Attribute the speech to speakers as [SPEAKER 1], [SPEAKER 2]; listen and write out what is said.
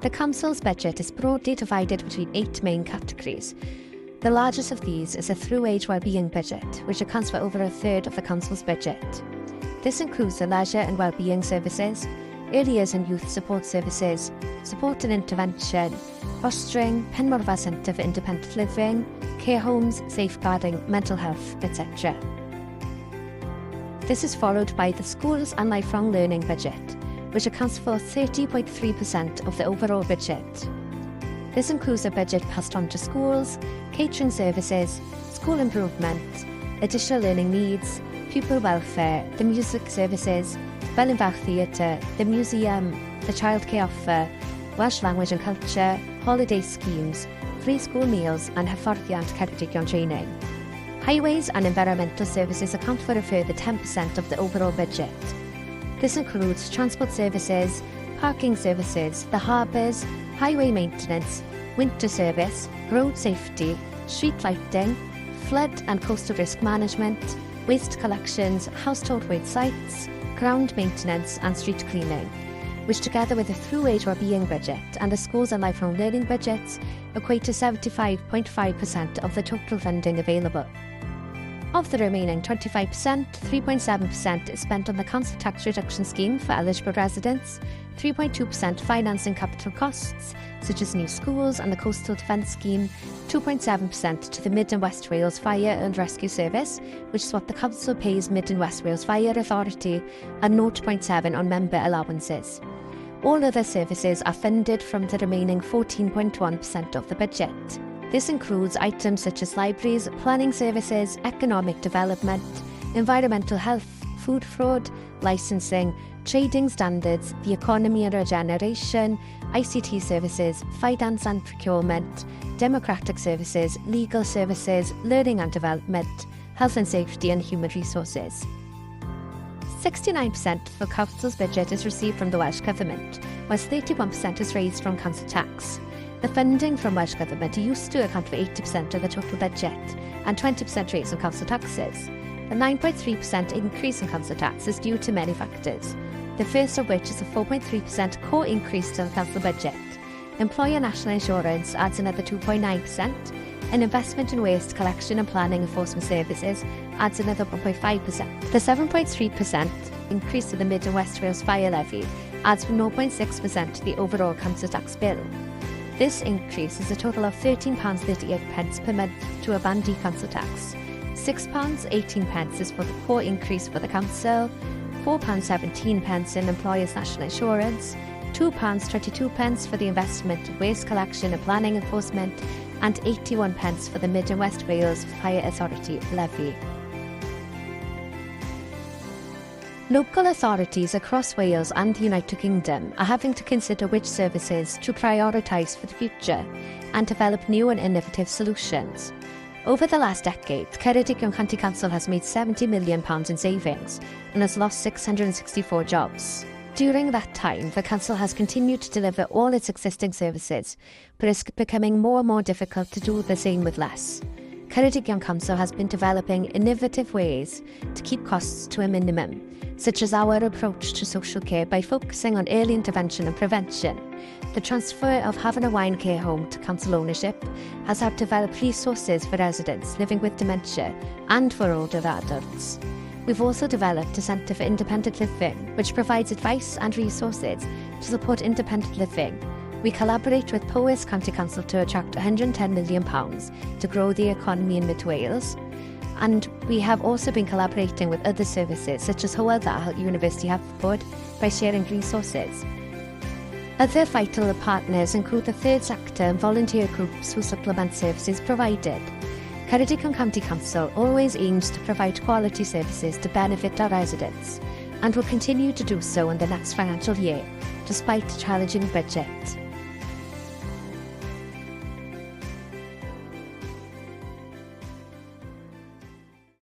[SPEAKER 1] The Council's budget is broadly divided between 8 main categories. The largest of these is a through-age wellbeing budget, which accounts for over a third of the Council's budget. This includes the leisure and wellbeing services, early years and youth support services, support and intervention, fostering, Penmorfa Centre for Independent Living, care homes, safeguarding, mental health, etc. This is followed by the Schools and Lifelong Learning budget, which accounts for 30.3% of the overall budget. This includes a budget passed on to schools, catering services, school improvement, additional learning needs, pupil welfare, the music services, Felynfach Theatre, the museum, the childcare offer, Welsh language and culture, holiday schemes, free school meals and hyfforddiant Ceredigion training. Highways and environmental services account for a further 10% of the overall budget. This includes transport services, parking services, the harbours, highway maintenance, winter service, road safety, street lighting, flood and coastal risk management, waste collections, household waste sites, ground maintenance and street cleaning, which together with the through-age wellbeing budget and the schools and lifelong learning budgets equate to 75.5% of the total funding available. Of the remaining 25%, 3.7% is spent on the Council Tax Reduction Scheme for eligible residents, 3.2% financing capital costs, such as new schools and the Coastal Defence Scheme, 2.7% to the Mid and West Wales Fire and Rescue Service, which is what the Council pays Mid and West Wales Fire Authority, and 0.7% on member allowances. All other services are funded from the remaining 14.1% of the budget. This includes items such as libraries, planning services, economic development, environmental health, food fraud, licensing, trading standards, the economy and regeneration, ICT services, finance and procurement, democratic services, legal services, learning and development, health and safety and human resources. 69% of the Council's budget is received from the Welsh Government, whilst 31% is raised from council tax. The funding from Welsh Government used to account for 80% of the total budget and 20% raised on council taxes. The 9.3% increase in council tax is due to many factors, the first of which is a 4.3% core increase to the council budget. Employer national insurance adds another 2.9%, and investment in waste collection and planning enforcement services adds another 1.5%. The 7.3% increase to the Mid and West Wales Fire Levy adds 0.6% to the overall council tax bill. This increase is a total of £13.38 per month to a Band D council tax. £6.18 is for the core increase for the council, £4.17 in employers' national insurance, £2.22 for the investment in waste collection and planning enforcement, and 81 for the Mid and West Wales Fire Authority levy. Local authorities across Wales and the United Kingdom are having to consider which services to prioritise for the future and develop new and innovative solutions. Over the last decade, Ceredigion County Council has made £70 million in savings and has lost 664 jobs. During that time, the Council has continued to deliver all its existing services, but it's becoming more and more difficult to do the same with less. Ceredigion Council has been developing innovative ways to keep costs to a minimum, such as our approach to social care by focusing on early intervention and prevention. The transfer of Having a Wine care home to council ownership has helped develop resources for residents living with dementia and for older adults. We've also developed a Centre for Independent Living, which provides advice and resources to support independent living. We collaborate with Powys County Council to attract £110 million to grow the economy in Mid Wales. And we have also been collaborating with other services such as Hywel Dda University Health Board by sharing resources. Other vital partners include the third sector and volunteer groups who supplement services provided. Ceredigion County Council always aims to provide quality services to benefit our residents and will continue to do so in the next financial year, despite a challenging budget.